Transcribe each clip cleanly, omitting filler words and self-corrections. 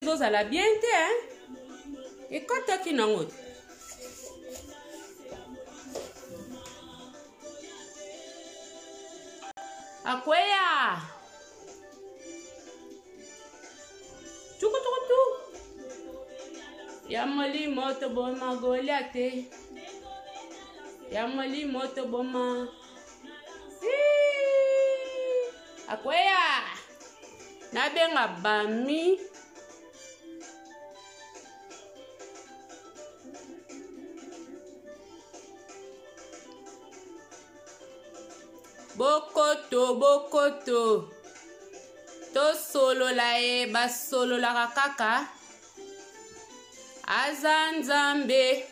ezozala bien te ekotaki nango te. Akweya tukutukutu ya molimo toboma Goliate, ya molimo toboma akweya nabenga bami bokoto tosolola ye basololaka kaka aza nzambe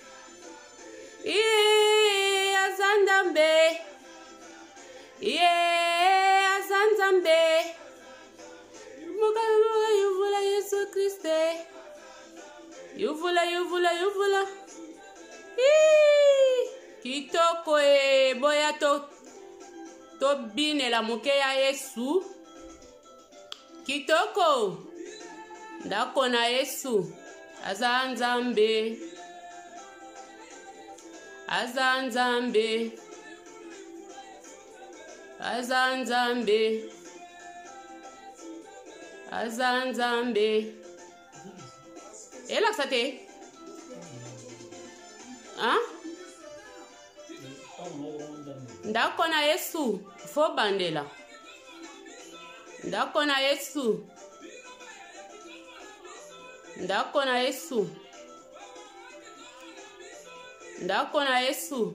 aza nzambe aza nzambe yuvula Yesu Kriste yuvula kitoko boya tobinela moke ya Yesu kitoko ndako na Yesu aza nzambe aza nzambe aza nzambe aza nzambe elakisa te ndako na Yesu fo bandela ndako na Yesu ndako na Yesu ndako na Yesu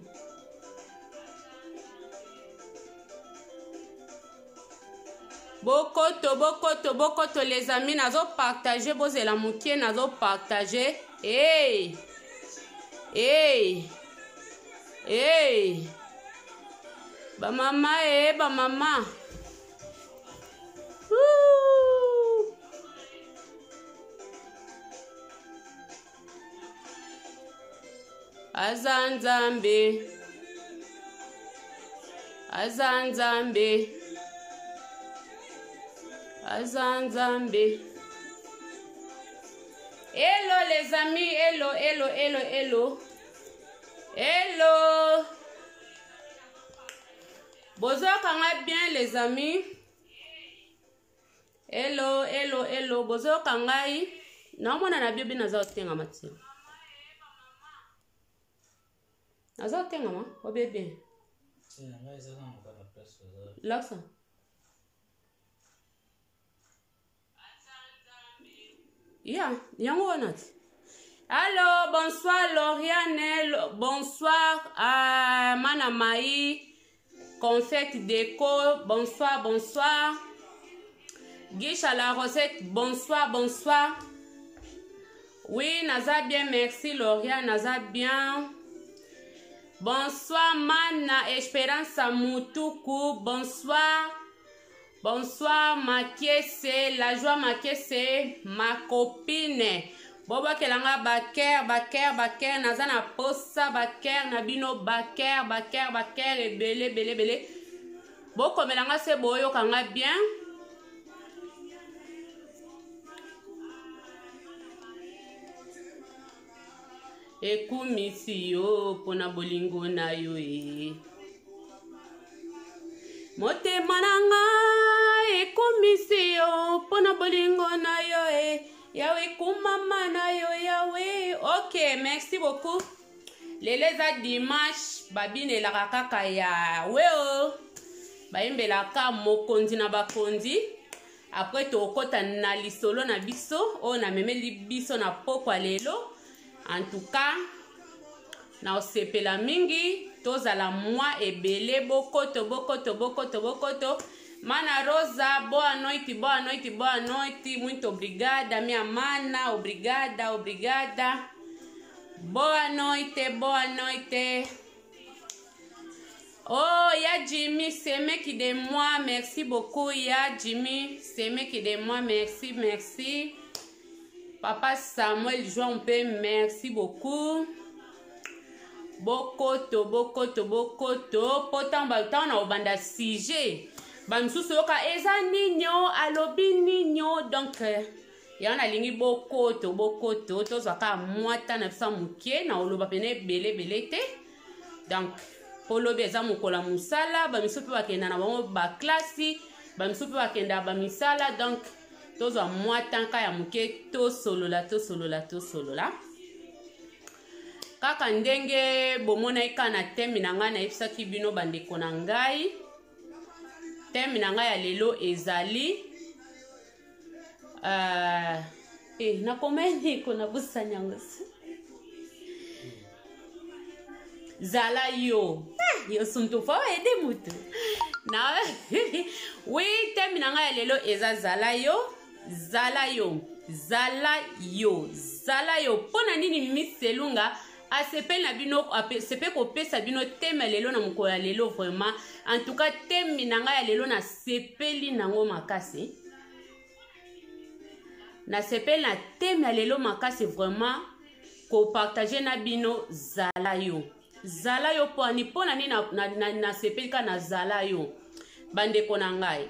bokoto les amis nazo partager bozela mukie nazo partager bamama bamama aza nzambe aza nzambe aza nzambe. Hello les amis, hello bozokanga bien les amis, hello bozokanga naomona na biobi nazotenga matia nazotenga ma obebe laksa yango wana ti. Allô, bonsoir Lauriane, bonsoir Mana Maï, confette déco, bonsoir. Guiche à la recette, bonsoir. Oui, naza bien, merci Lauriane, naza bien. Bonsoir Mana Espérance Moutoukou, bonsoir. Bonsoir Makiese, la joie Makiese, ma copine. Bobo kelanga baker, nazana posa baker, nabino baker, ebele. Boko melanga se boyo kanga bien. Ekumisi yo pona bolingo na yo motema nanga ekumisi yo pona bolingo na yo Yahweh kumama na yo Yahweh. Ok, merci beaucoup. Leleza dimanche babine la kaka ya weo. Baimbe la ka mokonzi na bakonzi. Après to kota na lisolo na biso, o na meme li biso na pokwa lelo. En tout cas, na osepela mingi, tozala mwa ebele bokoto. Mana Rosa, boa noite. Muito obrigada, minha mana. Obrigada. Boa noite. Oh, ya Jimmy, c'est mec de moi. Merci beaucoup, ya Jimmy. C'est mec de moi. Merci. Papa Samuel Jean P, merci beaucoup. Bokoto. Potan baltan na obanda CG. Bamsusu yoka eza ninyo alobi ninyo donc ya na lingi bokoto tozwaka mwata na bisa muke na oloba pene belé te. Donc polobe eza mokola musala bamiso mpe bakenda na bango baklasi bamiso mpe bakenda bamisala. Donc tozwa mwata nka ya muke tosolola kaka ndenge bomona ika na teme na ngai nayebisaki bino bandeko na ngai. Teme na ngai ya lelo ezali nakomeni ko na busanya ngosi zala yo yo suntu fa ede mutu na oui. Teme na ngai ya lelo eza zala yo pona nini miselunga asepeli na bino sepe kopesa bino teme lelo na mokolo ya lelo. Vraiment en tout cas teme na ngai ya lelo na sepeli nango makasi, na sepeli na teme ya lelo makasi. Vraiment ko partager na bino zala yo pona nini na sepeli ka na zala yo bandeko na ngai.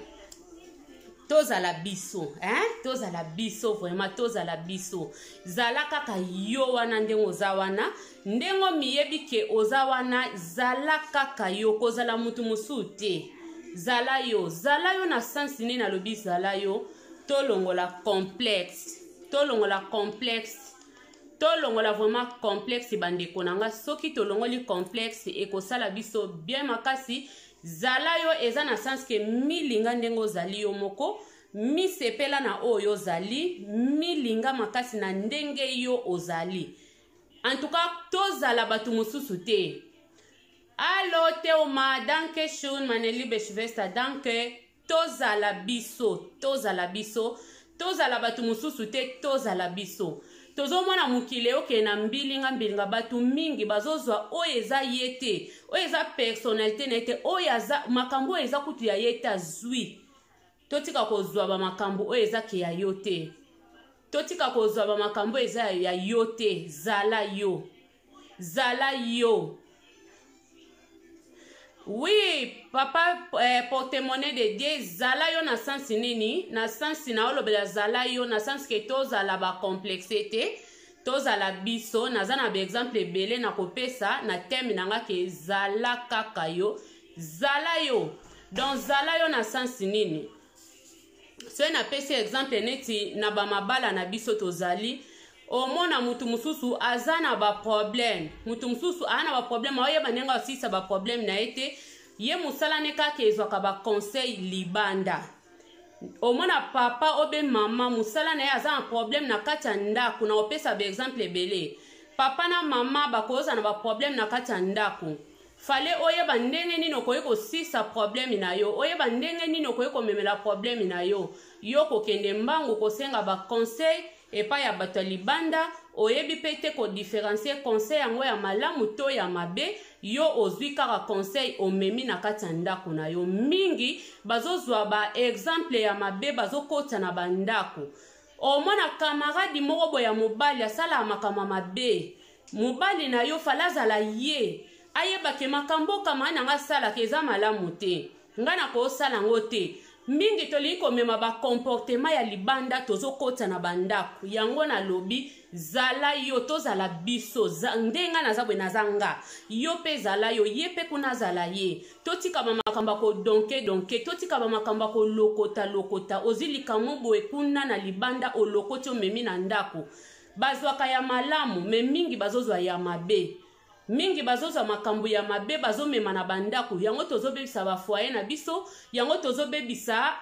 Tozala biso, tozala biso, vraiment tozala biso. Zala kaka yo wana ndengo oza wana, ndengo miyebi ke oza wana, zala kaka yo, kozala mutu musu te. Zala yo na sensi nini nalobi zala yo, tolongola complexe, tolongola vraiment complexe bandeko nanga. Soki tolongoli complexe ekosala biso bien makasi. Zala yo eza na sens ke milinga ndengo zali yo moko, mi sepela na oyo zali, milinga makasi na ndenge yo ozali. En tout cas, tozala batu mususu te. Allo Teoma, danke schön, meine liebe Schwester, danke. Tozala biso, tozala batu mususu te, tozala biso. Tozomona mukile oke na mbilinga batu mingi bazozwa oyo eza yete, oyo eza personnalité nete, oyo eza makambo eza kutu ya yete azwi. Totika kozwa ba makambo oyo eza ke ya yote. Totika kozwa ba makambo eza ya yote. Zala yo. Oui, papa porte-monnaie de Dieu, zala yo na sensi nini? Na sensi na olobela zala yo na sensi ke tozala ba complexité, tozala biso, naza na ba exemple ebele na kopesa na teme nanga ke zala kaka yo, zala yo. Donc zala yo na sensi nini? So na pesi exemple neti na ba mabala na biso tozali. Omona mutu mususu azana ba problème, mutu mususu ana ba problème, oye banenga osisa ba problème na ete ye musala neka kezwaka ba conseil libanda. Omona papa obe mama musala na ye azana problème na kati ya ndako, na opesa ba exemple ebele. Papa na mama bakoza na ba problème na kati ya ndako. Fale oye bandenge nini okoye kosisa problème na yo, oye bandenge nini okoye komemela problème na yo. Yo kokende mbangu kosenga ba conseil epa ya bato libanda, oyebi pete ko différencier conseil yango ya malamu to ya mabe, yo ozwi kaka conseil omemi na kati ya ndako na yo. Mingi bazozwa ba exemple ya mabe bazokota na bandako. Omona kamaradi moko boya mobali asala makama mabe, mobali na yo falazala ye ayeba ke makambo kama nanga sala keza malamu te, ngana ko sala ngote. Mingi toli komema ba comportement ya libanda tozokota na bandako. Yango na lobi zala yo, tozala biso, ndenga nazabwe nazanga. Yo pe zala yo, ye pe kuna zala ye. Totika ba makamba ko donke, totika ba makamba ko lokota. Ozili kamobo ekuna na libanda o lokote o memi na ndako. Bazwaka ya malamu, me mingi bazozwa ya mabe. Mingi bazozwa makambo ya mabe bazomema na bandako. Yango tozobebisa ba foyer na biso, yango tozobebisa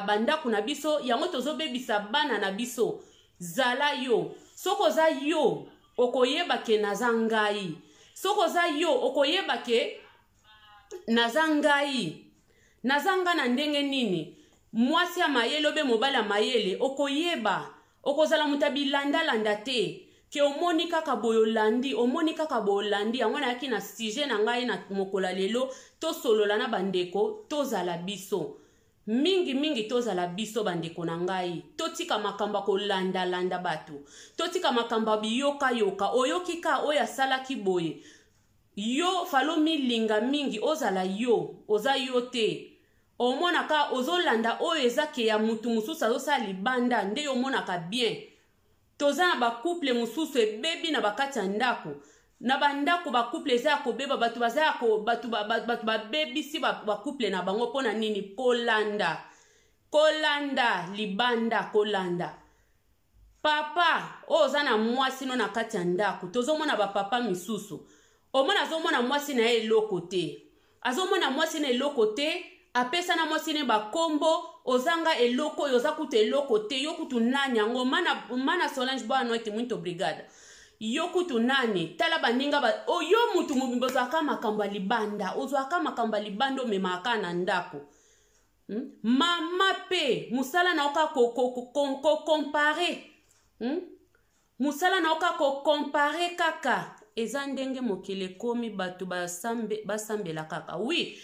bandako na biso, yango tozobebisa bana na biso. Zala yo. Soko za yo okoyeba ke nazangai. Soko za yo okoyeba ke nazangai. Nazanga na ndenge nini? Mwasi ya mayele obe mobala mayele okoyeba. Okozala mutabilanda landa te. Ke omoni kaka boyolandi, yango na yaki na sujet na ngai na mokola lelo, to solola na bandeko, tozala biso. Mingi tozala biso bandeko na ngai. Totika makamba ko landa bato. Totika makamba biyoka, oyoki ka oya sala kiboye. Yo falo milinga mingi ozala yo, oza yo te. omonaka ozolanda oyo ezake ya mutu mususu azosala libanda nde omonaka bien. Toza na ba couple mususu ebebi na bakati ya ndako. Na bandako ba couple eza kobeba batu baza ko batu babebi si ba couple na bango pona nini kolanda. Kolanda libanda kolanda. Papa oza na mwasi no na kati ya ndako. Tozomona ba papa misusu. Omona azomona mwasi na eloko te. Azomona mwasi na eloko te. Apesa na mwasi ne ba kombo ozanga eloko yoza kutu eloko te yo kutu nani yango mana Solange bwana ete muito obrigada yo kutu nani tala baninga ba yo mutu mubimbo zaka makamba libanda ozwaka makamba libanda memaka na ndako mama pe musala na oka comparer musala na oka comparer kaka eza ndenge mokile komi batu basambela kaka oui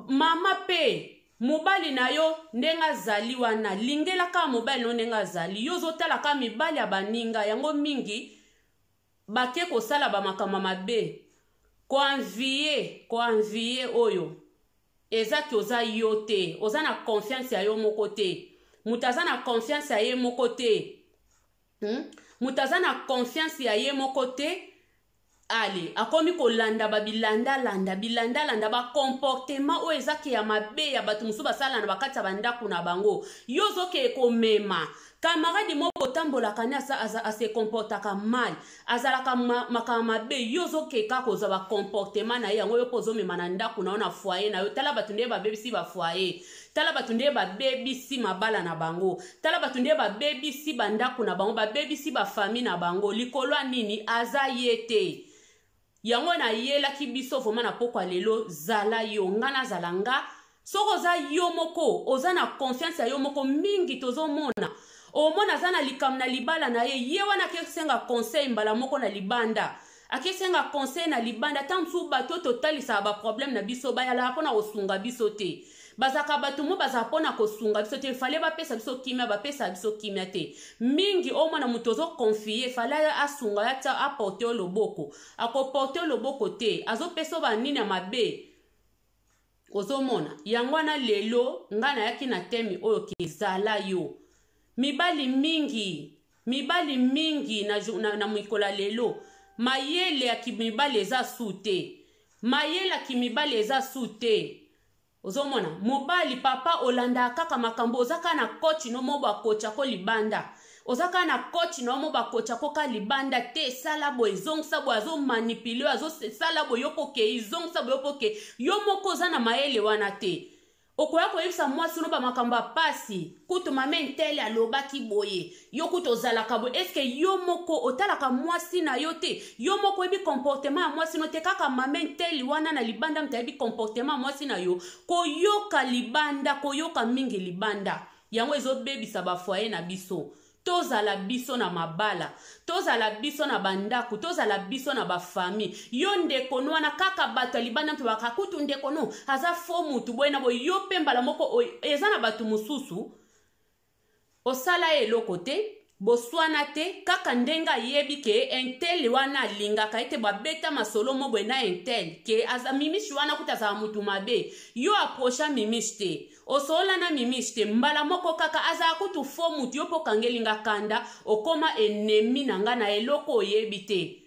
mama pe mobali na yo ndenga zali wana lingela ka mobali no ndenga zali yo zotala ka mibali ya baninga yango mingi bake kosala ba makama mabe ko envier oyo ezaki oza yo te oza na confiance ya yo moko te mutaza na confiance ya ye moko te mutaza na confiance ya ye moko te. Ali, akomi ko landa ba bilanda ba comportement o ezaki ya mabe ya batu musu basala na bakati ya bandako na bango. Yozo ke ko mema. Camarade mo botambola kanya a se comportaka mal. Azalaka makama mabe yozo ke ka koza ba comportement na yango yo pozo mema na ndako na ona foyer na yo tala batu nde ba baby si ba foyer. Tala batu nde ba baby si mabala na bango. Tala batu nde ba baby si bandako na bango, ba baby si ba famille na bango. Likolo nini aza yete. Yango na yela ki biso voma na pokwa lelo zala yo ngana zalanga soko za yo moko oza na confiance ya yo moko mingi tozomona omona zana likam na libala na ye wana kesenga conseil mbala moko na libanda akesenga conseil na libanda tamsu bato totalisa ba problème na biso ba yala pona osunga biso te bazaka batu mo bazapona kosunga biso te fale ba pesa biso kimia ba pesa biso kimia te mingi omona mutozo confier fale asunga yata aporter loboko akoporter loboko te azo peso ba nini mabe ozomona yangwana lelo ngana yaki na temi oyo kizala yo mibali mingi na mwikola lelo mayele ya kimibali eza sute mayele ya kimibali eza sute. Ozomona mobali papa olanda kaka makambo ozaka na coach no moba kocha ko libanda ozaka na coach no moba kocha ko ka libanda te sala bo ezongsa bo azo manipuler azo sala bo yokoke izongsa bo yokoke yo moko za na maele wana te okoya ko yebisa mwasi no ba makamba pasi kutu mame ntele alobaki boye yo kutu ozalaka bo eske yo moko otalaka mwasi na yo te yo moko ebi comportement ya mwasi no te kaka mame ntele wana na libanda mtayebi comportement ya mwasi na yo koyoka libanda koyoka mingi libanda yango ezobebisa ba foyer na biso tozala biso na mabala tozala biso na bandako tozala biso na ba famille yo ndeko wana kaka bato libanda mtu bakakutu ndeko no aza fo mutu boyena bo yo pembala moko eza na batu mususu osala eloko te boswana te kaka ndenga yebi ke entel wana lingaka ete babeta masolo mo bwena entel ke aza mimishi wana kutaza mutu mabe yo approcha mimishi te osola na mimishi te mbala moko kaka aza kutu fo mutu yo po kangelinga kanda okoma enemi nanga na eloko oyebi te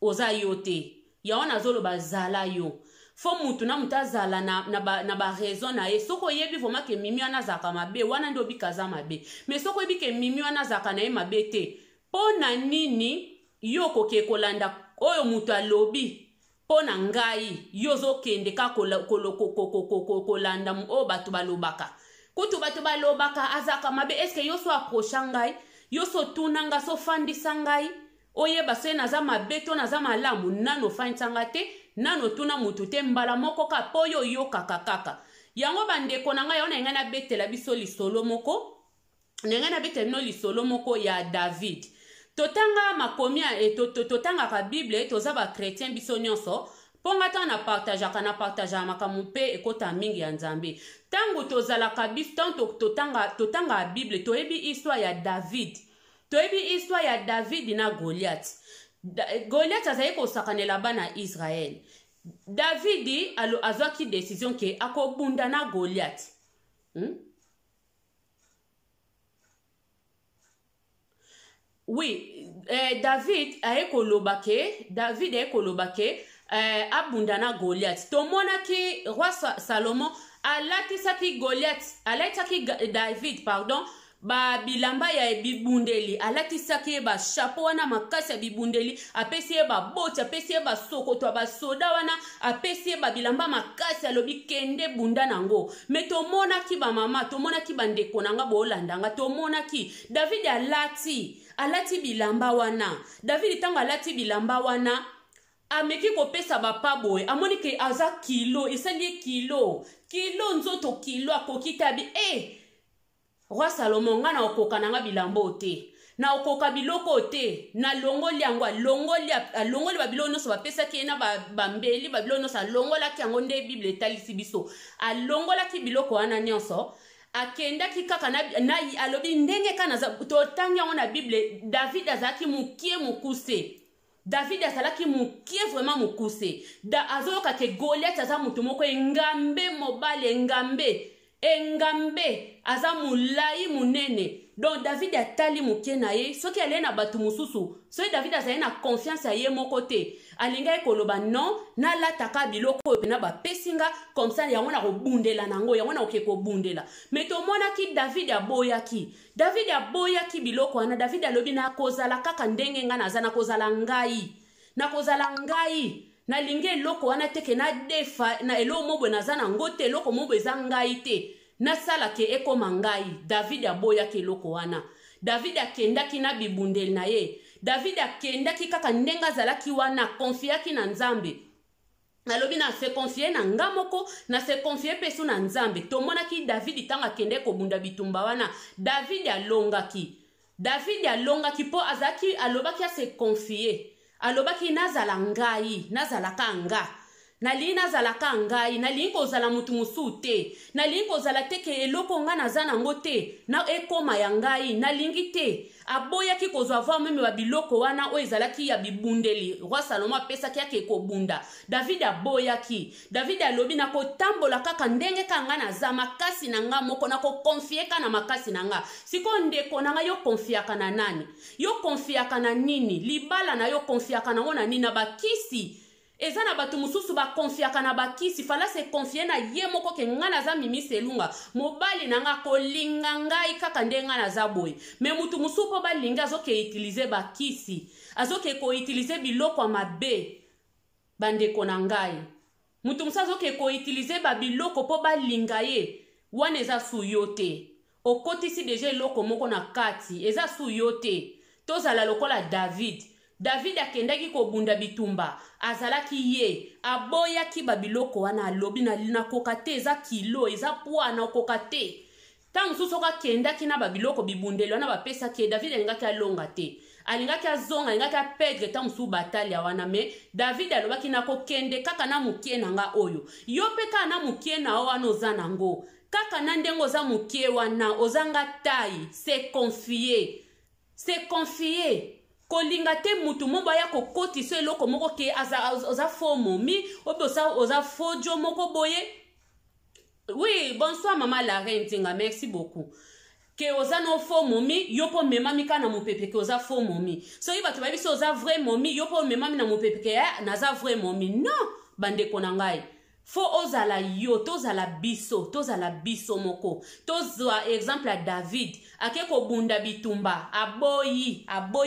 oza yo te yaona zolo bazala yo fo mutu na mutazala na ba raison na ye soko yebi voma ke mimi wana zaka mabe wana ndo bikaza mabe me soko yebi ke mimi wana zaka na ye mabe te pona nini yo koke kolanda oyo mutu alobi pona ngai yo zo kende ka kolanda o batu balobaka kutu batu balobaka azaka mabe eske yo so approcha ngai yo so tunanga so fandisa ngai oyeba se naza mabe to naza malamu nano fandisanga te nano tuna mutu te mbala moko ka poyo yo kaka yango bandeko na ngai ona ngana betela biso lisolo moko ngana betela no lisolo moko ya David totanga makomia totanga ka Bible toza ba chrétien biso nyonso ponga ta na partageaka makamu pe ekota mingi ya Nzambe tango tozala ka biso tanto totanga Bible toyebi histoire ya David toyebi histoire ya David na Goliath Goliath azali kosakanela bana Israel David azwaki décision ke akobunda na Goliath. Oui, David aekolobake abunda na Goliath. Tomona ki roi Salomon alatisaki David, pardon, ba bilamba ya bibundeli, alatisaki ba chapeau wana makasi ya bibundeli, apesi ba boti, apesi ba sokoto, ba soda wana, apesi ba bilamba makasi alobi kende bunda nango. Me tomona ki ba mama, tomona ki bandeko nanga bolandanga, tomona ki David alati bilamba wana. David tanga alati bilamba wana, ameki kopesa bapa boy, amoni ke aza kilo, esali kilo nzoto kilo akokita bi Roi Salomon nga na okoka nanga bilambo te. Na okoka biloko te. Na longoli yango, longoli babilo noso bapesa ki na bambeli, babilo noso longola ki yango nde Bible etalisi biso. Longola ki biloko wana nyonso. Akenda ki kaka na alobi ndenge kana totangi yango na Bible, David azalaki mukie mukuse. David azalaki mukie vraiment mukuse. Azoyoka ke Goliath aza mutu moko engambe mobale engambe aza mulai munene. Donc David atali mukie na ye, soki ale na batu mususu, soki David azali na confiance ya ye moko te, alinga ekoloba non, na lataka biloko pena ba pesinga, comme ça yango na kobundela nango, yango na okeko bundela. Mais tomona ki David aboyaki biloko wana. David alobi na kozala kaka ndenge nga nazana kozala ngai. Na linge eloko wana teke na defa na elo mobwe nazana ngote eloko mobwe za ngai te. Na sala ke eko mangai. David aboyaki eloko wana. David akendaki na bibundeli na ye. David akendaki kaka ndenga zalaki wana, konfiaki na Nzambe. Nalobi na se konfie na ngamoko, na se konfie pesu na Nzambe. Tomona ki David tanga kende ko bunda bitumba wana. David alongaki po azaki alobaki a se konfie. Alobaki nazala ngai, nazalaka nga. Nali nazalaka ngai, nali kozala mutu musu te. Nali kozala teke eloko nga nazana ngote. Na ekoma ya ngai, nalingi te. Aboyaki kozwa va meme wa biloko wana o ezalaki ya bibundeli. Roi Salomon apesaki yake ekobunda. David aboyaki. David alobi na kotambola kaka ndenge kanga na za makasi na nga moko na ko konfieka na makasi na nga. Siko ndeko na nga yo konfiaka na nani? Yo konfiaka na nini? Libala na yo konfiaka na ngona nini na bakisi? Eza na batu mususu ba konfiaka na bakisi, fala se konfie na ye moko ke nga na za mimi selunga. Mobali na nga kolinga ngai kaka ndenga na za boy. Me mutu musupo ba linga azoke utilize bakisi. Azoke ko utilize biloko mabe. Bandeko na ngai. Mutu musa azoke ko utilize ba biloko po ba linga ye. Wane eza suyote. Okotisi deje loko moko na kati. Eza suyote. Tozala lokola David akendaki kobunda bitumba, azalaki ye, aboyaki babiloko wana alobi na kokate, eza kilo, eza poa na kokate. Tangu susoka kendaki na babiloko bibundeli wana bapesa ke David alingaki alonga te. Alingaki azonga, alingaki apedre tangu su batali ya wana me, David alobaki na kokende kaka na mukie na nga oyo. Yope ka na mukie na wana oza nango. Kaka na ndengo za mukie wana, ozanga tai, se confier. Kolinga te mutu moba ya kokoti so eloko moko ke oza fo momi, obi oza fo jo moko boye. Oui, bonsoir maman la reine tinga, merci beaucoup. Ke oza no fo momi, yopo memami ka na mupepe ke oza fo momi. So iba tubabi so oza vrai momi, yopo memami na mupepe ke naza vrai momi. Non, bandeko na ngai. Fo ozala yo, tozala biso moko. Tozwa exemple a David, ake ko bunda bitumba, aboyi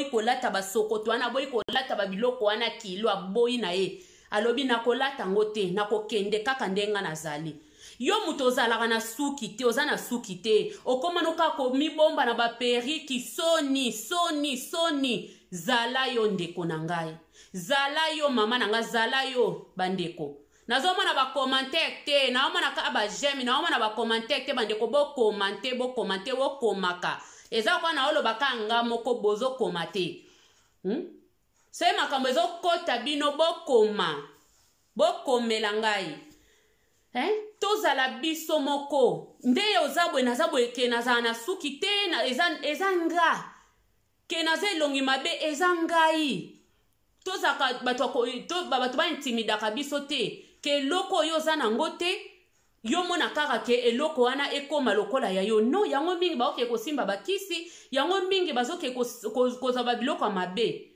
kolata basokoto wana, aboyi kolata babiloko wana kilo, aboyi na ye. Alobi na kolata ngote, na kokende kaka ndenga nazali. Yo muto ozalaka na suki te, oza na suki te. Okoma no kako mibomba na baperiki, soni. Zala yo ndeko na ngai. Zala yo mama na nga, zala yo bandeko. Nazoma na ba commentaire te, naoma na ka ba j'aime, naoma na ba commentaire te bandeko bo commenter wo komaka. Eza kwa na olo baka nga moko bozo komate. Se makambo ezo kota bino bo komela ngai. Tozala biso moko. Nde ozabwe nazabwe ke nazana na suki te na eza nga. Ke naze longi mabe eza ngai. tozaka bato ba intimidaka biso te ke eloko oyo oza nango te yo mona kaka ke eloko wana ekoma lokola ya yo. No, yango mingi baoke kosimba bakisi, yango mingi bazoke koza babiloko ya mabe.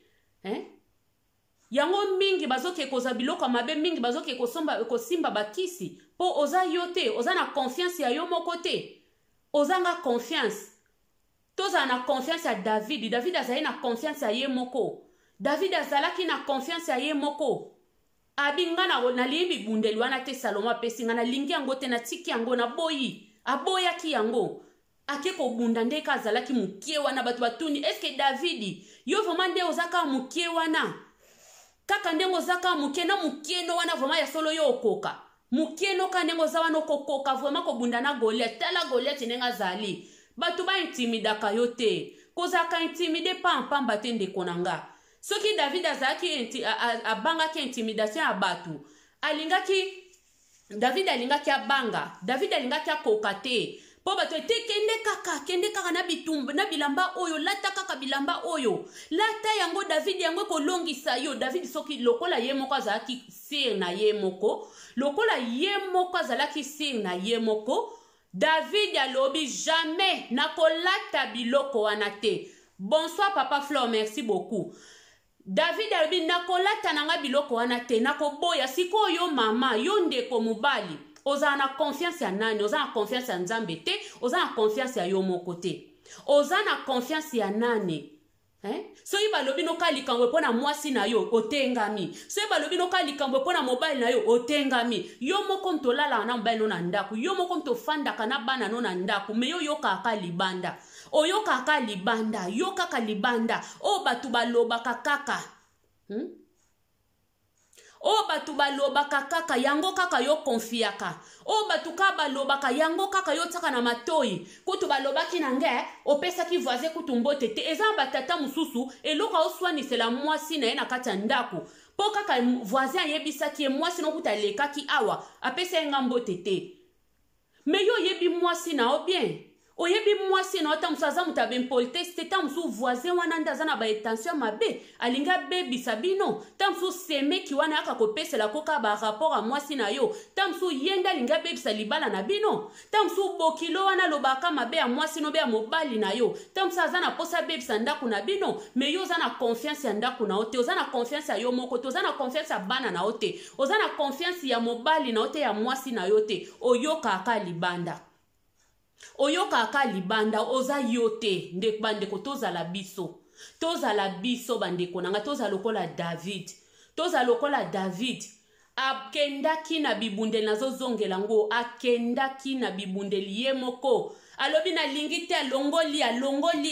Yango mingi bazoke koza biloko ya mabe, mingi bazoke kosimba bakisi po oza yo te, oza na confiance ya yo moko te. Oza nga confiance. Toza na confiance ya David. David azali na confiance ya ye moko. David azalaki na confiance ya ye moko. Abi nga na liyebi bundeli wana te Salomo apesi nga na lingi yango te na tiki yango na boyi. Aboyaki yango. Ake ko bunda ndeka azalaki mukie wana batu batuni. Eske David yo vraiment nde ozaka mukie wana? Kaka ndengo zaka mukie na mukie no wana vraiment ya solo yo okoka. Mukie no ka ndengo za wana okoka vraiment ko bunda na Goliath. Tala Goliath nenga zali. Batu ba intimidaka yo te. Kozaka intimide pa mpamba te ndeko nanga. Soki David azaki abangaki intimidation ya batu. David alingaki abanga. David alingaki akoka te. Po bato ete kende kaka na bitumba na bilamba oyo, lata kaka bilamba oyo. Lata yango David yango kolongisa yo. David soki lokola ye moko azalaki sir na ye moko. Lokola ye moko azalaki sir na ye moko. David alobi jamais na kolata biloko wana te. Bonsoir Papa Flore, merci beaucoup. David alobi na kolata nanga biloko wana te, na koboya siko yo mama, yo ndeko mobali. Oza na confiance ya nani? Oza na confiance ya Nzambe te, oza na confiance ya yo moko te. Oza na confiance ya nani? So iba lobi no ka likambo pona mwasi na yo otengami. So iba lobi no ka likambo pona mobile na yo otengami. Yo moko ntolala na mobile no na ndaku. Yo moko ntofanda kana bana no na ndaku. Me yo yoka ka libanda. O yoka ka libanda. Yoka ka libanda. O batu balobaka kaka. O batu balobaka kaka. Yango kaka yo konfiaka. O batu ka balobaka yango kaka yo taka na matoi. Kutu balobaki nange opesa ki voisin kutu mbote te. Eza batata mususu eloka oswani sela mwasi na ye na kati ya ndaku. Po kaka voisin yebisa ki mwasi no kuta lekaki awa apesa nga mbote te. Me yo yebi mwasi na o bien. O yebi mwasi na ota musaza mutabe mpolte ste ta musu voisin wana ndaza na ba intention mabe alinga bebi sabino ta musu seme ki wana aka kopesela koka ba rapport a mwasi na yo ta musu yenda linga bebi salibala na bino ta musu bokilo wana lobaka mabe ya mwasi no be ya mobali na yo ta musu azana posa bebi sandaku na bino me yo zana confiance ya ndaku na ote ozana confiance ya yo moko to ozana confiance ya bana na ote ozana confiance ya mobali na ote ya mwasi na yo te oyoka aka libanda. Oyoka aka libanda oza yote ndek bandeko tozala biso. Tozala biso bandeko nanga tozala lokola David. Tozala lokola David. Akendaki na bibundeli nazo zongela ngo akendaki na bibundeli ye moko. Alobi na lingi te alongoli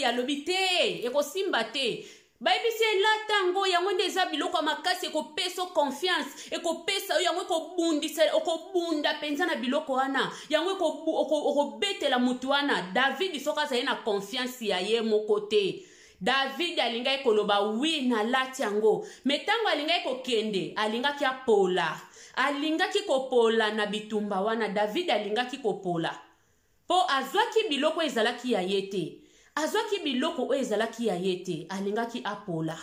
alobi te ekosimba te. Baibi se latango yango ndeza biloko makasi ekopesa confiance ekopesa yango ekobundisa okobunda penza na biloko wana yango ekobetela mutu wana. David soka za na confiance ya ye moko te. David alinga ekoloba wi na lati yango metango alinga ekokende alingaki apola alingaki kopola na bitumba wana. David alingaki kopola po azwaki biloko ezalaki ya yete. Azwaki biloko o ezalaki ya yete alingaki apola.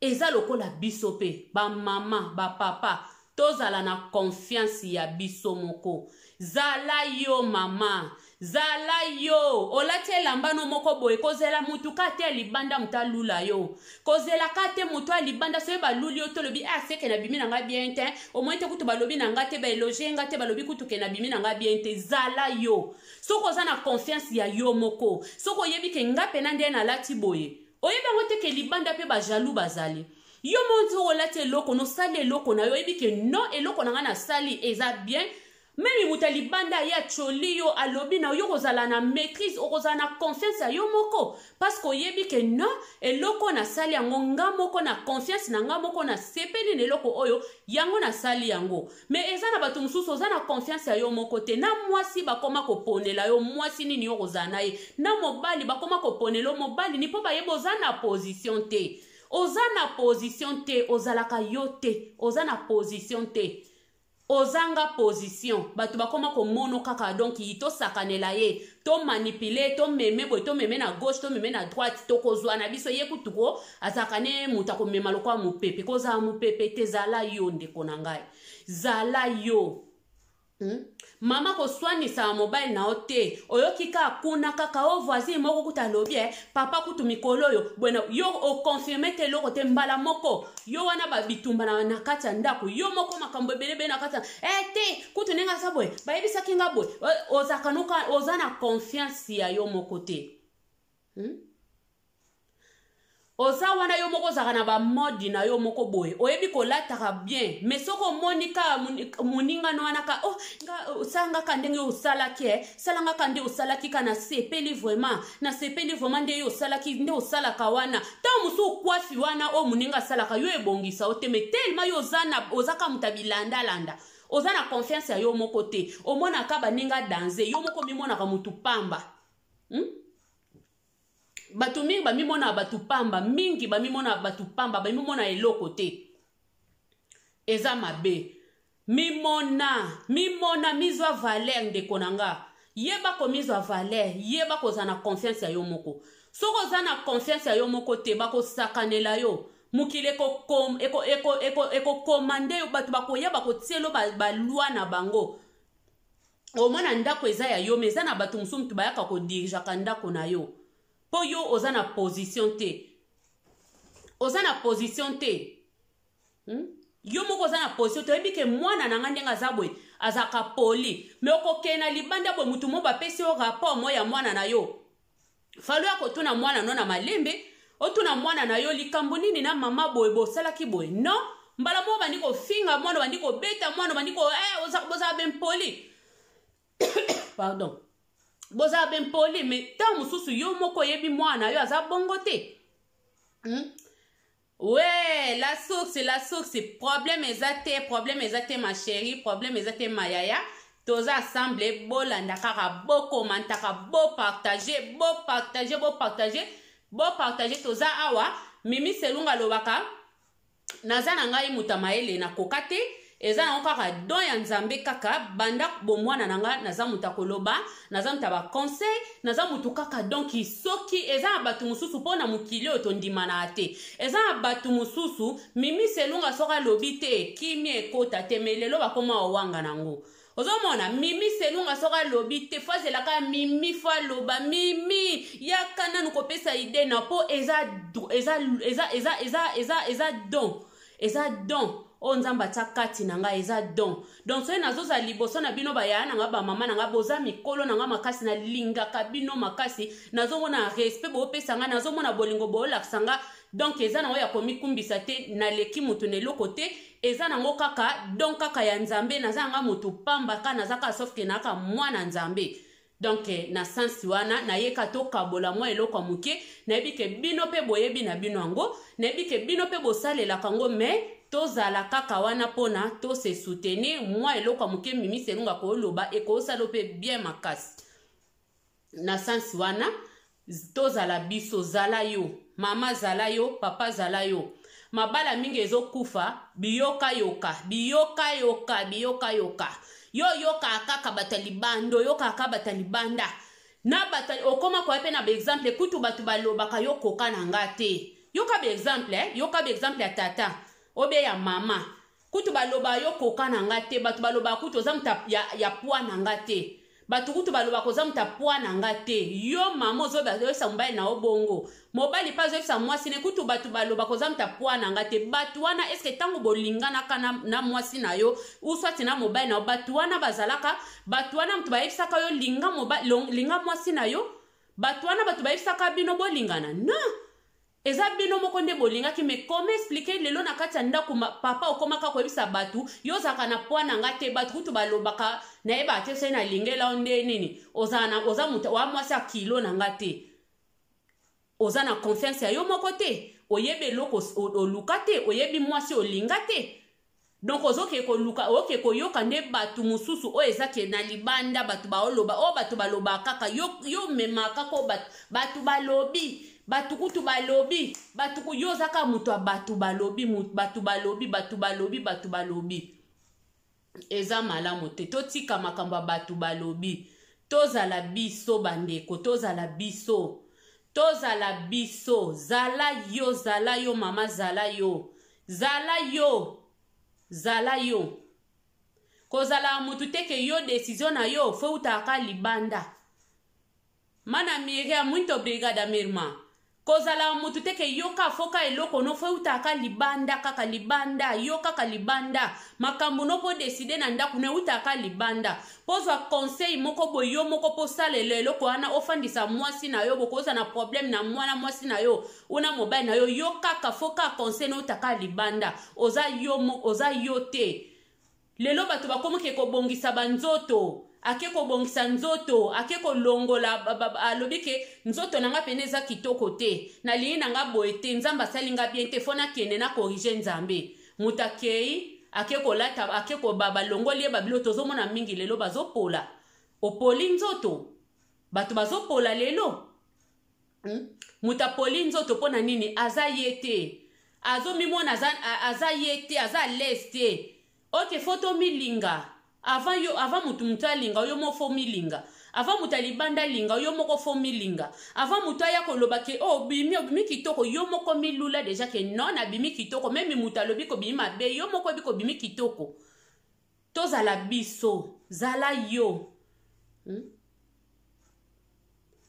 Eza lokola biso pe ba mama ba papa tozala na confiance ya biso moko. Zala yo mama, zala yo olate lambano moko boye kozela mutu kate libanda mutalula yo. Kozela kate mutu libanda so ba luli yo tolobi seke na bimi nanga bien te. Au moins te kutu balobi nanga te ba eloger ngate balobi kutu ke na bimi nanga bien te. Zala yo. Soko za na confiance ya yo moko. Soko yebi ke ngape na ndie na lati boye. Oyeba ngote ke libanda pe ba jaloux bazali. Yo monzo olate loko no sali loko na yo yebi ke no eloko nanga na sali eza bien. Memi mutali banda ya choli yo alobi na yo kozala na maîtrise okozala na confiance ya yo moko parce que yebi ke non eloko na sali yango nga moko na confiance na nga moko na sepeli na eloko oyo yango na sali yango. Mais eza na batu mususu oza na confiance ya yo moko te na mwasi bakoma koponela yo mwasi nini yo kozala na ye na mobali bakoma koponela yo mobali ni po bayeba oza na position te. Oza na position te ozalaka yo te oza na position te. ozanga position bato bakoma komono kaka donc to sakanela ye to manipuler to meme boy to meme na gauche to meme na droite to kozwa na biso ye kutuko azakane muta ko mema lokwa mupepe koza mupepe te zala yo ndeko na ngai zala yo mama ko swanisa mobile na ote oyoki ka kuna kaka o voisin moko kuta lobi papa kutu mikolo yo bueno yo o confirmer te loko te mbala moko yo wana ba bitumba na kata ndako yo moko makambo belebe na kata te kutu nenga sabwe ba yebisa kinga boy ozakanuka ozana confiance ya yo moko te oza wana yo moko zaka na ba modi na yo moko boye oyebi kolataka bien mais soko monika muninga no anaka nga sanga kandenge osalaki salanga kande osalaki kana sepeli vraiment na sepeli vraiment nde yo osalaki nde osalaka wana ta musu kwafi wana o muninga salaka yo ebongisa oteme tellement yo ozaka mutabilanda landa ozana confiance ya yo moko te omona ka baninga danse yo moko mimona ka mutu pamba batu mingi bamimona batu pamba mingi bamimona batu pamba bamimona eloko te eza mabe mimona mizwa valeur ndeko nanga yeba ko mizwa valeur yeba ko zana confiance ya yo moko soko zana confiance ya yo moko te bako sakanela yo mukile eko komande yo batu bakoya bako tielo balwa na bango omona ndako eza ya yo meza na batu musu mutu bayaka ko dirija kandako na yo po yo ozana position te yo moko ozana position te oyebi ke mwana na nga ndenge aza boye azaka poli me okokena libanda boye mutu mo bapesi yo rapport mo ya mwana na yo falu ya kotuna mwana no na malembe otuna mwana na yo likambo nini na mama boye bosalaki boye no mbala mo bandi kofinga mwana bandi kobeta mwana bandi ko oza ben poli pardon boza ben poli mais ta mususu yo moko yebi mwana yo aza bongo te ouais la source problème ezate ma chérie problème ezate ma yaya toza assemble bolanda kaka bokomantaka bopartage toza awa Mimi Selunga lobaka naza na ngai mutamaele na kokate eza na kaka don ya nzambe kaka banda bomwana nanga naza mutakoloba naza mutaba conseil naza mutu kaka donc soki eza batu mususu pona mukili otondima na ate eza batu mususu Mimi Selunga soka lobite kimi ekota temelelo bakoma owanga nango ozomona Mimi Selunga soka lobite fazelaka Mimi fa loba Mimi yakana nukopesa ide na po eza don o nzamba takati nanga eza don donc so nazoza liboso na bino baya nanga ba mama nanga boza mikolo nanga makasi na linga kabino makasi nazomona respect bo pesa nga nazomona bolingo bo laksanga donc eza na oya komikumbisa te na leki mutu ne lokote eza nango kaka donc kaka ya nzambe nazanga mutu pamba ka nazaka sauf que naka mwana nzambe donc na sensi wana na yeka to kabola mwa eloko muke na yebike bino pe boyebi na bino ango na yebike bino pe bosalela kango mais tozala kaka wana pona to se soutenir mwa eloko muke Mimi Selunga ko loba e ko salope bien makasi na sensi wana tozala biso zala yo mama zala yo papa zala yo mabala mingi ezokufa biyoka yoka yo yoka kaka batalibando yoka kaka batalibanda na batali okoma kwa pe na be exemple kutu batu balobaka yo koka na ngate yoka be exemple ya tata obe ya mama kutu baloba yo koka na ngate batu baloba kutu ozamta ya poa na ngate batu kutu baloba kozamta poa na ngate yo mama ozoba yo sambali na obongo mobali pa zo sa mwasi ne kutu batu baloba kozamta poa na ngate batu wana eske tango bolingana kana na mwasi na yo uswati na mobali na batu wana bazalaka batu wana mtu bayebisaka yo linga mobali linga mwasi na yo batu wana batu bayebisaka bino bolingana na eza bino moko nde bolingaki me comment expliquer lelo na kati ya ndako papa okomaka koyebisa batu yo zaka na poa na ngate batu kutu balobaka na yeba te se na lingela onde nini oza muta wa mwasi a kilo na ngate oza na confiance ya yo moko te oyebe loko oluka te oyebi mwasi olinga te donc ozoke koluka oke koyoka nde batu mususu o ezake na libanda batu baoloba o batu baloba kaka yo mema kaka batu balobi batu kutu balobi batu kuyozaka mutu batu balobi eza malamu te totika makambo batu balobi tozala biso bandeko tozala biso zala yo mama zala yo kozala mutu teke yo decision na yo fo utaka libanda mana miria muito obrigada mirma kozala mutu teke yo ka foka eloko no fo utaka libanda kaka libanda yo kaka libanda makambo no po decide na ndaku ne utaka libanda pozwa conseil moko boy yo moko po salele eloko wana ofandisa mwasi na yo bokoza na problème na mwana mwasi na yo una mobile na yo yo kaka foka conseil no utaka libanda oza yo te lelo bato bakomo ke kobongisa banzoto ake kobongisa nzoto ake kolongola alobi ke nzoto nanga pene eza kitoko te na lini nanga boye te nzambe asalinga bien te fona kende na corrige nzambe mutakei ake kolata ake kobaba longoli ye babilo tozomona mingi lelo bazopola opoli nzoto bato bazopola lelo mutapoli nzoto pona nini aza yete azomimona aza yete aza leste ok foto milinga avant mutu alinga yo mofo milinga avant mutu alibanda linga yo moko fo milinga avant mutu aya koloba ke bimi kitoko yo moko milula deja ke non abimi kitoko meme mutu alobi ko bimi mabe yo moko biko bimi kitoko tozala biso zala yo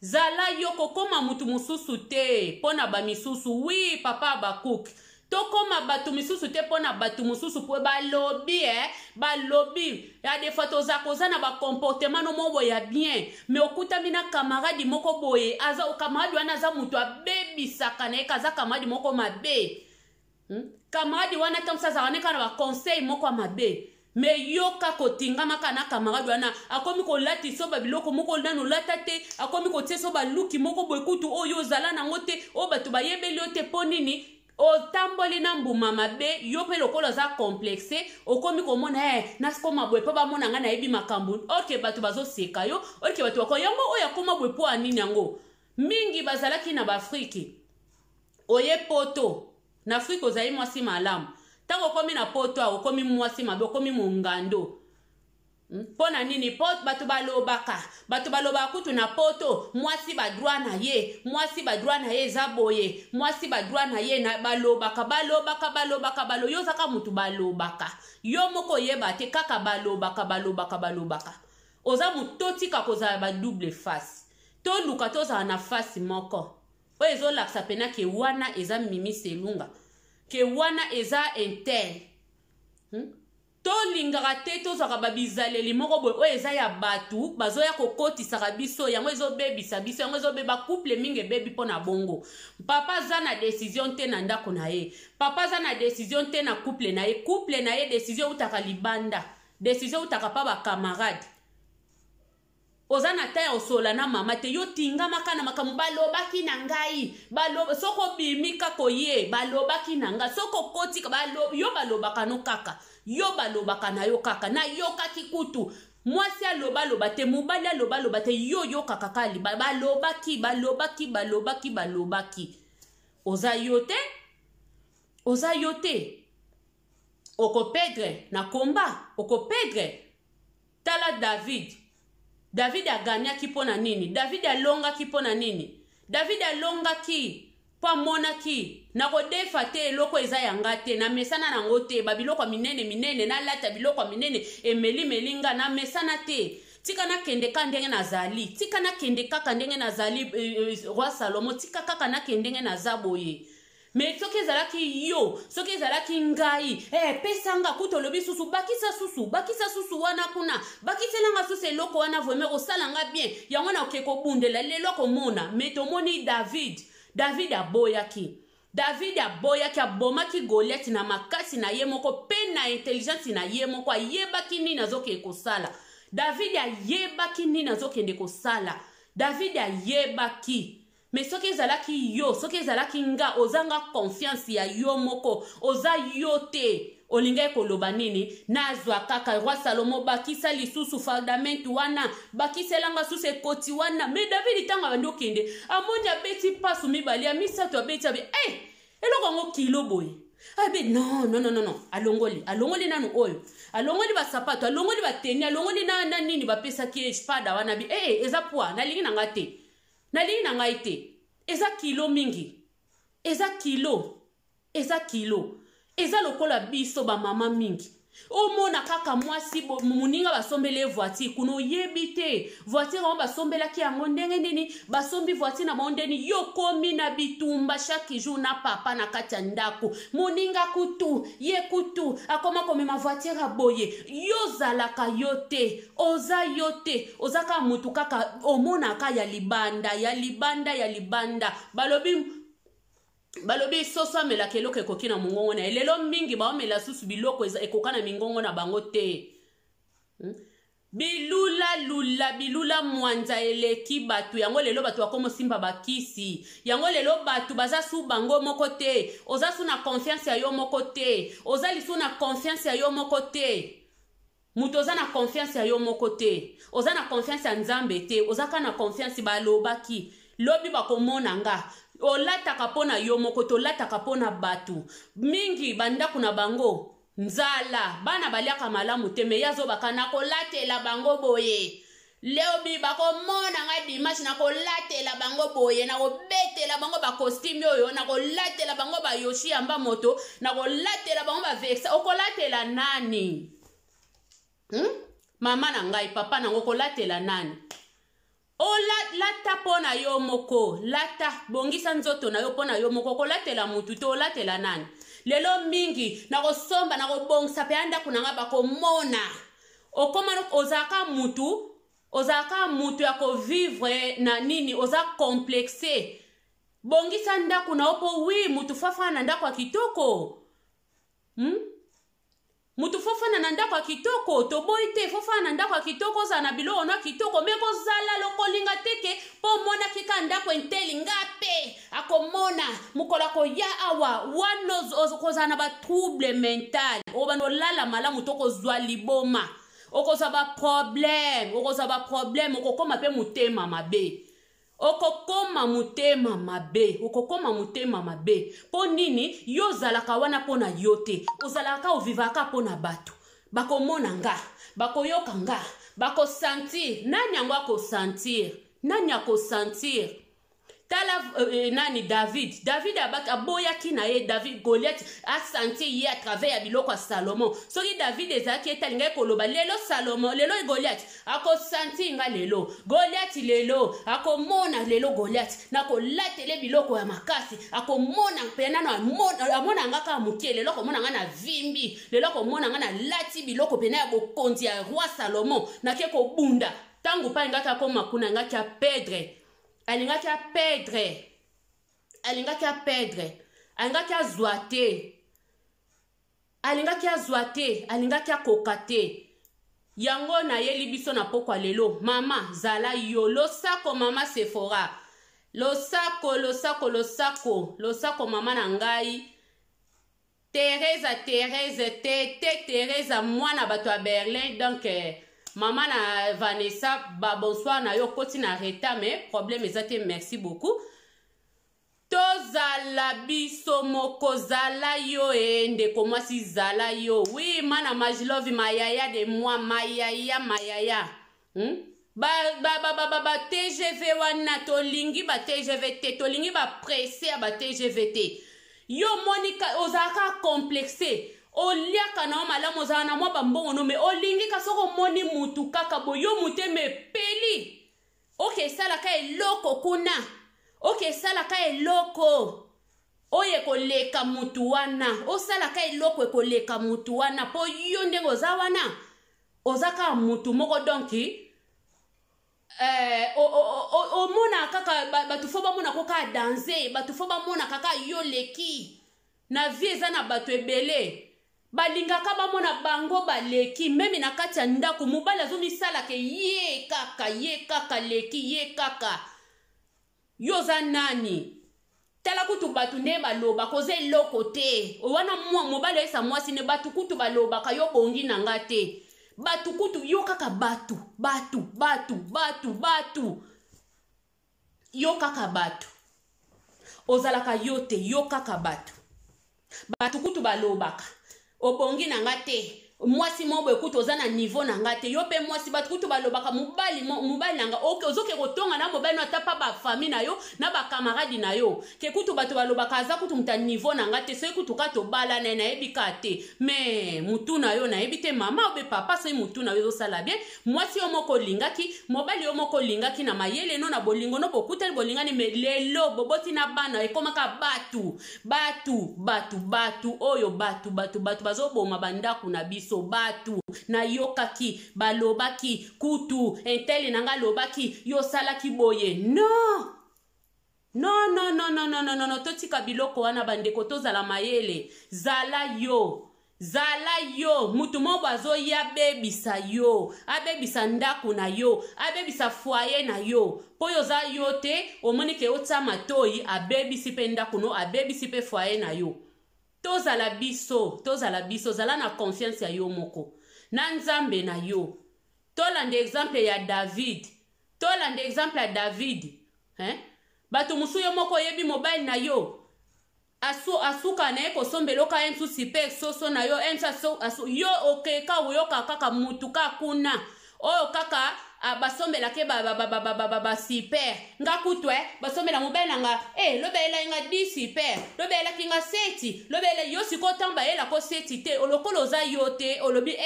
zala yo kokoma mutu mususu te pona ba misusu oui papa bakuk tokoma batu misusu te pona batu mususu po balobi balobi ya des fois toza na ba comportement no mo ya bien mais okutami na camarade moko boye aza camarade wana aza mutu abebisaka na ekaza camarade moko mabe camarade wana tamsa za wana kana ba conseil moko mabe me yoka kotingama kana camarade wana akomi ko lati so ba biloko moko nano lata te akomi ko tieso ba luki moko boye kutu oyo zala nango te o batu ba yebeli te ponini otamboli na mbuma mabe yo pe lokolo za complexe okomi komona nasiko mabwe pa bamona nga na yebi makambu ok batu bazoseka yo ok batu bako yango oya koma bwe po anini yango mingi bazalaki na bafriki oye poto na Afrika ozali mwasi malamu tango komi na poto okomi mwasi mabe okomi mungando pona nini pot batu balobaka kutu na poto mwasi badroit na ye zaboye mwasi badroit na ye na balobaka yo zaka mutu balobaka yo moko yeba te kaka balobaka oza mutotika kozala ba double face to luka tozala na face moko oyo ezolakisa pena ke wana eza mimi selunga ke wana eza intel to lingaka te tozwaka babizaleli moko boye oyo eza ya batu bazoya kokotisaka biso yango ezobebisa biso yango ezobeba couple mingi ebebi mpo na bongo papa aza na decision te na ndako na ye papa aza na decision te na couple na ye decision utaka libanda decision utaka pa bakamarade oza na ta ya osola na mama te yo tingama kana makambo balobaki na ngai soko bimika koye balobaki na ngai soko kotika yo balobaka no kaka yo balobaka na yo kaka na yo kaki kutu mwasi aloba te mobali aloba te yo kaka kali balobaki oza yo te okopedre na komba okopedre tala David aganyaki pona nini David alongaki pona nini David alongaki po monaki na kodefa te eloko eza yanga te na mesana nango te babiloko minene na lata biloko minene melinga na mesana te tika na kende ka ndenge nazali tika na kende kaka ndenge nazali roi Salomo tika kaka na kende na zaboye mais soki ezalaki yo soki ezalaki ngai pesanga kutolobi susu bakisa susu wana kuna bakiselanga susu eloko wana vraiment osalanga bien yango na okeko bundela lelo komona mais tomoni David aboyaki abomaki Goliath na makasi na ye moko pe na intelligence na ye moko ayebaki nini azokende kosala David ayebaki nini azokende kosala David ayebaki mais soki ezalaki yo soki ezalaki nga ozanga confiance ya yo moko oza yo te olinga koloba nini nazwa kaka roi Salomo bakisa lisusu fundament wana bakiselanga susu ekoti wana mais David tanga bando kende amoni abeti pasu mibali ya misato abeti eloko ngo kilo boye Abe non. Alongoli nanu oyo. Alongoli ba sapato, alongoli ba teni, alongoli na nini ba pesa ki espada wana bi. Eza poa, nalingi na ngate. Nalingi na ngaite. Eza kilo mingi. Eza kilo. Eza lokola biso ba mama mingi. Omona kaka mwasi muninga basombele voiture kuno yebite voiture on basombela ki yango ndenge nini basombi voiture na mondeni yokomi na bitumba chaque jour na papa na kati ndako muninga kutu ye kutu akoma komema voiture aboye yozalaka yote oza yote ozaka mutu kaka omona ka ya libanda balobi soso amela keloko ekoki na mongongo na elelo mingi baomela susu biloko ekoka na mingongo na bango te. Bilula mwanza eleki batu yango lelo batu akomo simba bakisi yango lelo batu baza su bango moko te oza su na confiance ya yo moko te oza lisu na confiance ya yo moko te mutu oza na confiance ya yo moko te oza na confiance ya nzambe te oza ka na confiance balobaki lobi bakomona nga olataka pona yo moko to lataka pona batu mingi bandaku na bango nzala bana baliaka malamu te me yazo bakana kolatela bango boye leo bi bakomona nga dimanche na kolatela bango boye na kobetela bango ba costume oyo na kolatela bango ba yoshi amba moto na kolatela bango ba vexa okolatela nani mama na ngai papa na kolatela nani lata pona yo moko lata bongisa nzoto na yo pona yo moko kolatela mutu to latela nani lelo mingi na kosomba na kobongisa pe anda kunanga bakomona okoma ozaka mutu ya ko vivre na nini oza complexe bongisa ndako na opo wi mutu fafana ndako ya kitoko mutu fofana na ndako ya kitoko to boite fofana ndako ya kitoko za na bilo ona kitoko meko zala lokolinga teke po mona kika ndako enteli ngape akomona mukola ko ya awa wano kozana ba trouble mental obano lala malamu toko zwa liboma okoza ba problème okokoma pe mutema mabe okokoma mutema mabe po nini yozalaka wana pona yote ozalaka ovivaka pona batu bakomona nga bakoyoka nga bakosentir nani yango akosentir tala nani David aboyaki na ye David Goliath a senti ye à travers ya biloko ya Salomon soki David ezaki etalinga koloba lelo Salomon lelo Goliath akosenti nga lelo Goliath lelo akomona lelo Goliath na kolatele biloko ya makasi akomona pena na amona nga ka mukie lelo komona nga na vimbi lelo komona nga na lati biloko pena ya bokonzi ya roi Salomon na ke ko bunda tangu pa ngaka koma kuna ngaka pedre alingaki a perdre alingaki a zwate alingaki a kokate yango na yeli biso na pokwa lelo mama zala yo losako mama Sephora losako mama na ngai Teresa mwana bato ya Berlin donc Maman na Vanessa, bonsoir na yo koti na reta mais problème ezate merci beaucoup. Tozala biso moko zala yo ndeko mwasi zala yo. Oui mana majilovi mayaya de moi mayaya. TGV wana tolingi ba TGV te tolingi ba pressé ba TGV te. Yo Monica ozaka complexé. Oliaka na malamu za na mwa bambongo no me olingi kasoko moni mutu kaka boyo muteme peli. Okay sala ka eloko kuna. Okay sala ka eloko. Oye koleka mutu wana. O sala ka eloko koleka mutu wana po yo ndengo za wana. Ozaka mutu moko donki. Mona kaka batu foba mona koka danser, batu foba mona kaka yo leki. Na vie eza na batu ebele. Balingaka bamona bango baleki meme na kati ya ndako mobali azomisala ke ye kaka leki ye kaka yoza nani tala kutu batu nde baloba koze eloko te wana mobali esa mwasi ne batu kutu baloba ka yo bongi na nga te batu kutu yo kaka batu yo kaka batu ozalaka yo te yo kaka batu Batu kutu balobaka obongi na nga te mwasi mobo ekuti oza na niveau na nga te yo mpe mwasi batu kutu balobaka mobali na nga ozoke kotonga na mobali no ata pa bafamille na yo na bakamaradi na yo ke kutu bato balobaka aza kutu muta niveau na nga te soki kutu ka tobala na ye nayebi ka te me mutu na yo nayebi te mama obe papa soki mutu na yo ezosala bien mwasi yo moko olingaki mobali yo moko olingaki na mayele no na bolingo no bokutani bolingani me lelo boboti na bana ekomaka batu oyo batu bazoboma bandako na biso so batu na yokaki balobaki kutu enteli nanga lobaki yo salaki boye no totika biloko wana bandeko tozala mayele zala yo mutu mobo azoya abebisa yo abebisa ndako na yo abebisa foyer na yo po yo za yo te omoni ke otsa matoi abebisi pe ndako no abebisi pe foyer na yo tozala biso zala na confiance ya yo moko na nzambe na yo tolanda exemple ya David bato musu yo moko yebi mobile na yo asuka na ye kosombela oka ensu sipe soso na yo yo okeka oyoka kaka mutu ka kuna oyo kaka basombela ke super nga kutu basombela mobile nanga lobela nga 10 super lobela kinga 7 lobela yo sikotamba yela ko 7 te olokolo za yo te olobi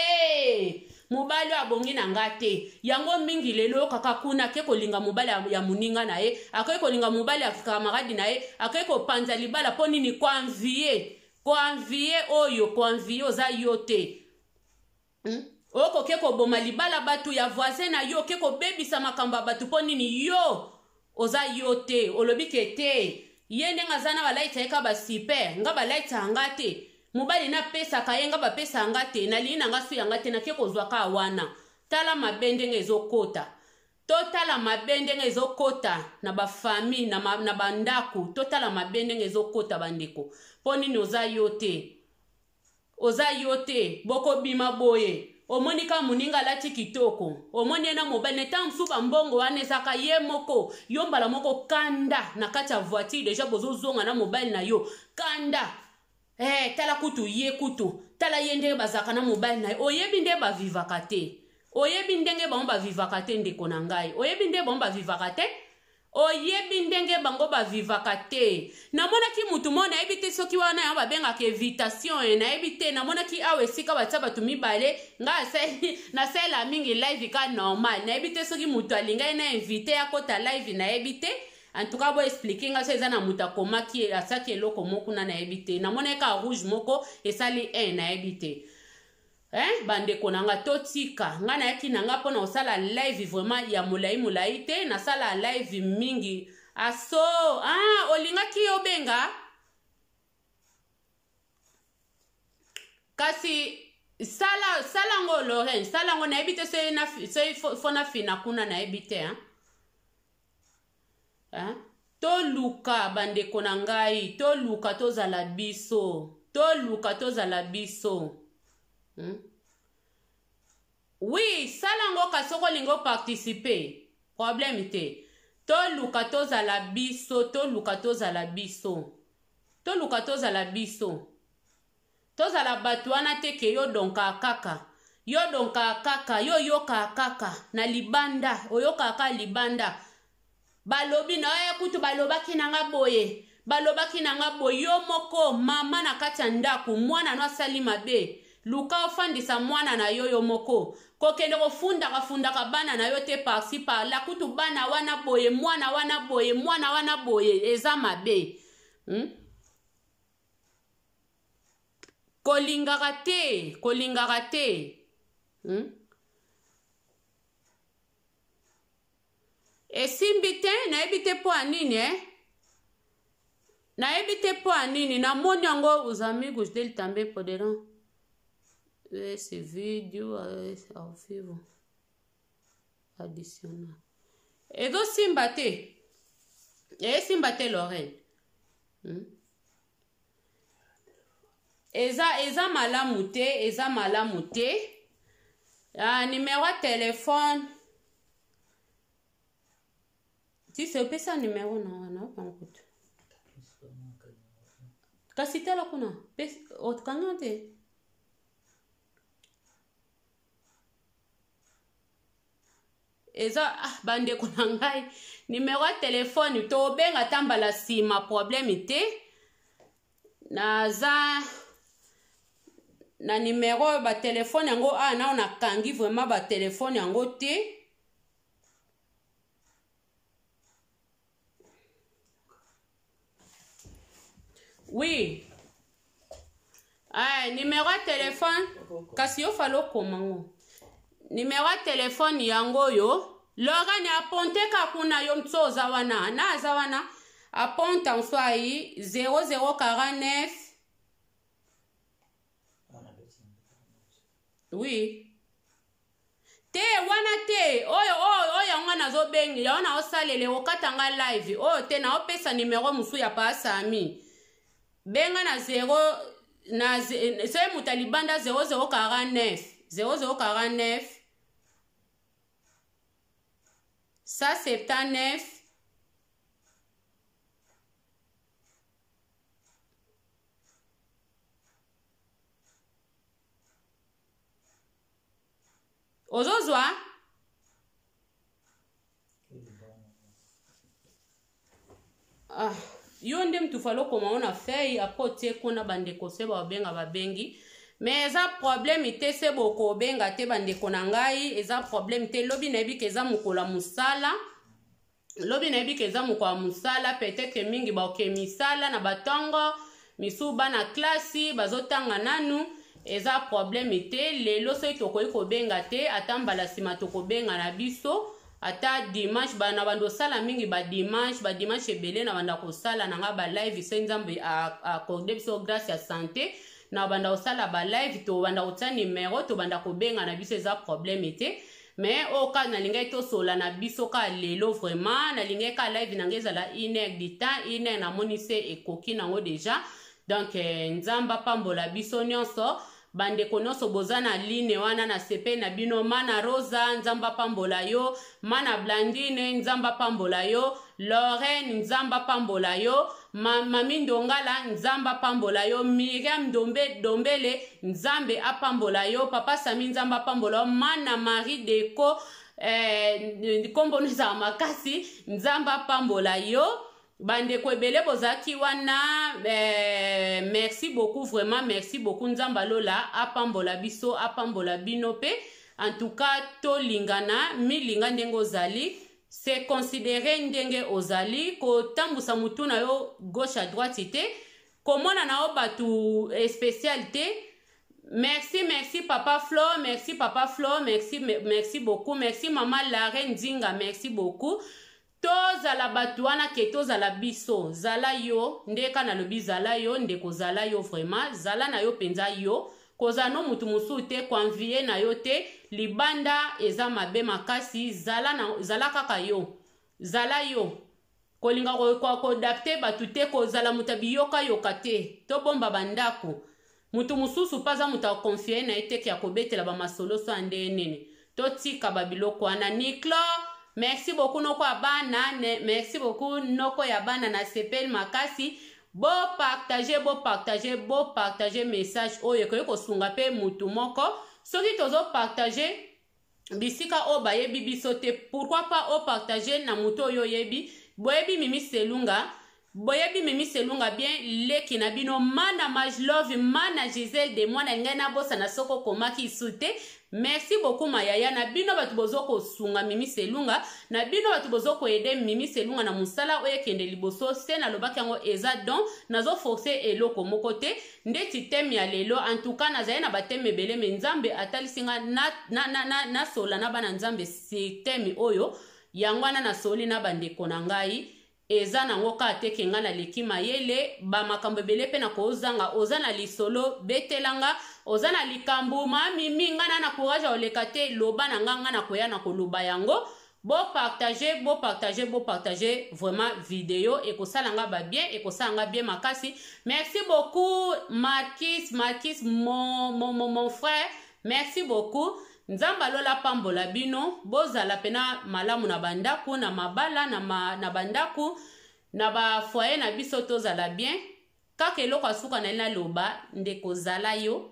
mobali abongi na nga te yango mingi lelo kaka kuna ke kolinga mobali ya muninga na ye akoki kolinga mobali ya kamaradi na ye akoki kopanza libala po nini koanvie oyo oza yo te oko ke koboma libala batu ya voisin na yo ke kobebisa makambo ya batu po nini yo oza yo te olobi ke te ye ndenge aza na balaita ye ka basiper nga balaita yanga te mobali na pesaka ye nga bapesa yanga te nalini na nga su yanga te nake kozwa ka wana tala mabe ndenge ezokota totala mabe ndenge ezokota na bafamille na bandako totala mabe ndenge ezokota bandeko po nini oza yo te bokobima boye omoni ka muninga lati kitoko omoni na mobile neta msuba mbongo wana ezaka ye moko yo mbala moko kanda na kati ya voiture deja bozozonga na mobile na yo kanda tala kutu ye kutu tala ye ndenge bazaka na mobile na ye oyebi nde bavivaka te oyebi ndenge bango bavivaka te ndeko na ngai oyebi nde bango bavivaka te oyebi ndenge bango bavivaka te namonaki mutu mo nayebi te soki wana ya babengaka invitation nayebi te namonaki awa esika batia bato mibale nga nasala mingi live ka normal nayebi te soki mutu alingai na invite akota live nayebi te en tout cas bo expliquer nga so eza na mutu akomaki asaki eloko moko na nayebi te namonaka rouge moko esali 1 nayebi te bandeko nanga totika nga nayaki nanga mpona osala live vraiment ya molai te nasala live mingi aso olingaki obenga kasi sala ngo Lorraine sala ngo nayebi te so fona fina kuna nayebi te toluka bandeko na ngai toluka tozala biso oui salango kasoko lingo participer problème te toluka tozala biso tozala bato wana te ke yo donka kaka yo yoka kaka na libanda oyoka ka libanda balobi na kutu balobaki nanga boye yo moko mama na kati ya ndako mwana no asali mabe luka ofandisa mwana na yo moko kokende kofundaka bana na yo te parsi parla kutu bana wana boye mwana wana boye eza mabe kolingaka te esimbi te nayebi te po anini namoni yango aux amigos del tambe poderão esse vídeo ao vivo adicionar ezosimba te Lorraine eza malamu te numéro ya telefone ti se opesa numéro na wana pankutu kasi tala kuna otkanga te eza bandeko na ngai numéro ya telefone tobenga tambala sima problème te naza na numéro ba telefone yango nao nakangi vraiment ba telefone yango te oui numéro ya telefone kasi yo falo komango numéro ya telefone yango yo lorane aponteka kuna yo mtso oza wana na aza wana aponta nswai 0049 oui te wana te oyo yango nazobengi yango naosalele okatanga live oyo te naopesa numero musu ya paasami benga na 0 na se mutalibanda 0049 179 ozozwa yo nde mtu falo koma ona fei apotie kuna bandeko se babenga babengi mais eza problème te se boko benga te bandeko na ngai eza problème te lobi na yebi ke eza mokola musala lobi na yebi ke eza mokola musala peut-être mingi baoke misala na batongo misu bana klasi bazotanga nanu eza problème te lelo soki tokoki kobenga te ata mbala nsima tokobenga na biso ata dimanche bana bando sala mingi ba dimanche ebele na banda kosala nanga ba live se nzambe accorde biso grâce ya santé na banda kosala ba live to banda kotsa numéro to banda kobenga na biso eza problème te mais oka nalingai tosola na biso ka lelo vraiment nalingai ka live nanga ezala 1 heure du temps 1 heure namoni se ekoki nango déjà donc nzamba pambola biso nyonso bandeko nyonso boza na line wana na sepe na bino mana Rosa nzamba pambola yo mana Blandine nzamba pambola yo Lorraine nzamba pambola yo mami Ndongala nzamba pambola yo Miriam Dombele nzambe apambola yo papa Sami nzamba pambola yo mana Marie Deko kombo nza makasi nzamba pambola yo bandeko ebele bozaki wana merci beaucoup vraiment merci beaucoup nzamba lola apambola biso apambola bino pe en tout cas tolingana milinga ndenge ozali c'est considéré ndenge ozali kotambusa mutu na yo gauche à droite te komona na yo batu spécialité merci papa Flo merci beaucoup merci maman Lare Ndinga merci beaucoup tozala batu wana ke tozala biso zala yo ndeka na lobi zala yo ndeko zala yo vraiment zala na yo penza yo koza no mutu musu te konvie na yo te libanda eza mabe makasi zala kaka yo zala yo kolinga ko adapter batu te kozala mutabi yoka te to bomba bandako mutu mususu paza muta konfie na ete ya kobetela ba masolo so ande nene to tika babiloko ana Niklo merci beaucoup noko ya bana merci beaucoup noko ya bana na sepel makasi bo partager message oyo koyo kosunga pe mutu moko soki tozo partager bisika o bayebi biso te pourquoi pas o partager na mutu oyo yebi boyebi Mimi Selunga bien leki na bino mana Majlove mana Giselle de mwana ngana bosa na soko komaki sute merci beaucoup mayaya na bino batu bozoko sunga Mimi Selunga na bino batu bozoko ede Mimi Selunga na musala oye kende liboso se na lobaki yango eza don nazo forcer eloko moko te ndeti teme ya lelo en tout cas nazaye na bateme bele me nzambe atalisinga na sola na bana nzambe si teme oyo yangwana na soli na bandeko na ngai eza nango ka teke nga na leki mayele ba makambo bele pe na kozanga oza na lisolo betelanga oza na likambu mami minga na courage oleka te loba na nga na koya na koluba yango bo partager vraiment vidéo et kosalanga ba bien et kosalanga bien makasi merci beaucoup Marquis mon frère merci beaucoup nzamba lola pambola bino bozala pena malamu na bandaku na mabala na bandaku na ba foyer na biso tozala bien kaka eloko asuka na loba ndeko zala yo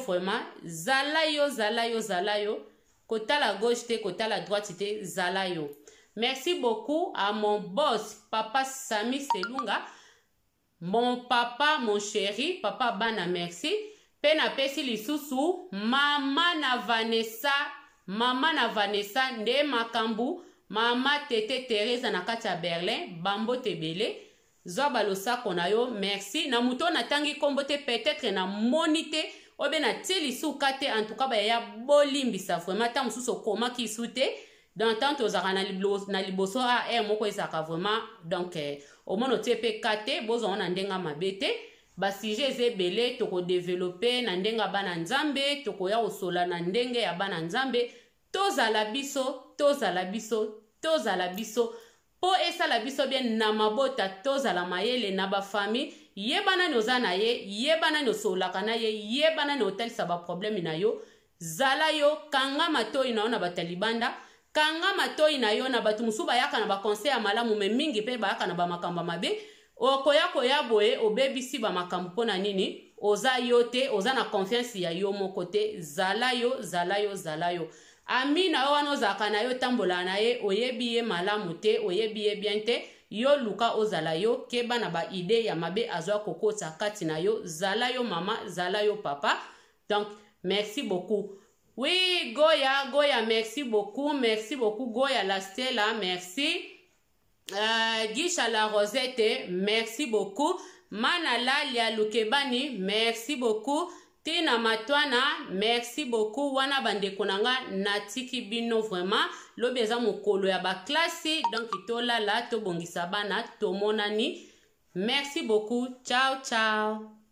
vraiment zala yo kota la gauche te kota la droite te zala yo. Merci beaucoup à mon boss papa Sami Selunga, mon papa mon chéri papa bana merci pe na pesi lisusu mama na Vanessa nde makambu mama tete Teresa na kati ya Berlin bambo tebele zwa balosako na yo merci na muto na tangi kombo te peut-être na monite obe na tili suka te en tout cas ba ya bolimbisa vraiment ta mususu koma ki sute dans tant aux arana na liboso a moko ezaka vraiment donc au mono te pe kate bozo na ndenga mabete ba sujet ezebele to ko développer na ndenga bana nzambe to ko ya osola na ndenge ya bana nzambe tozala biso po esala biso bien na mabota tozala mayele na ba famille yebana noza na ye yebana no solaka na ye yebana no otalisa ba problème na yo zala yo kanga matoi na ona batalibanda kanga matoi na yo na batu musu bayaka na ba conseil ya malamu me mingi pe bayaka na ba makamba mabe okoya boye obebisi ba makambo pona nini oza yote oza na confiance ya yo moko te zala yo amina wana ozaka na yo tambola na ye oyebi ye malamu te oyebi ye bien te yo luka ozala yo keba na ba ide ya mabe azwa kokota kati na yo zala yo mama zala yo papa. Donc merci beaucoup. Oui Goya merci beaucoup Goya la Stella merci Gisha la Rosette merci beaucoup Manala Lia Lukebani merci beaucoup Tina Matwana, merci beaucoup. Wana bande konanga natiki bino vraiment. Lobeza mokolo ya ba classe donc itola la to bongisa bana to monani. Merci beaucoup. Ciao ciao.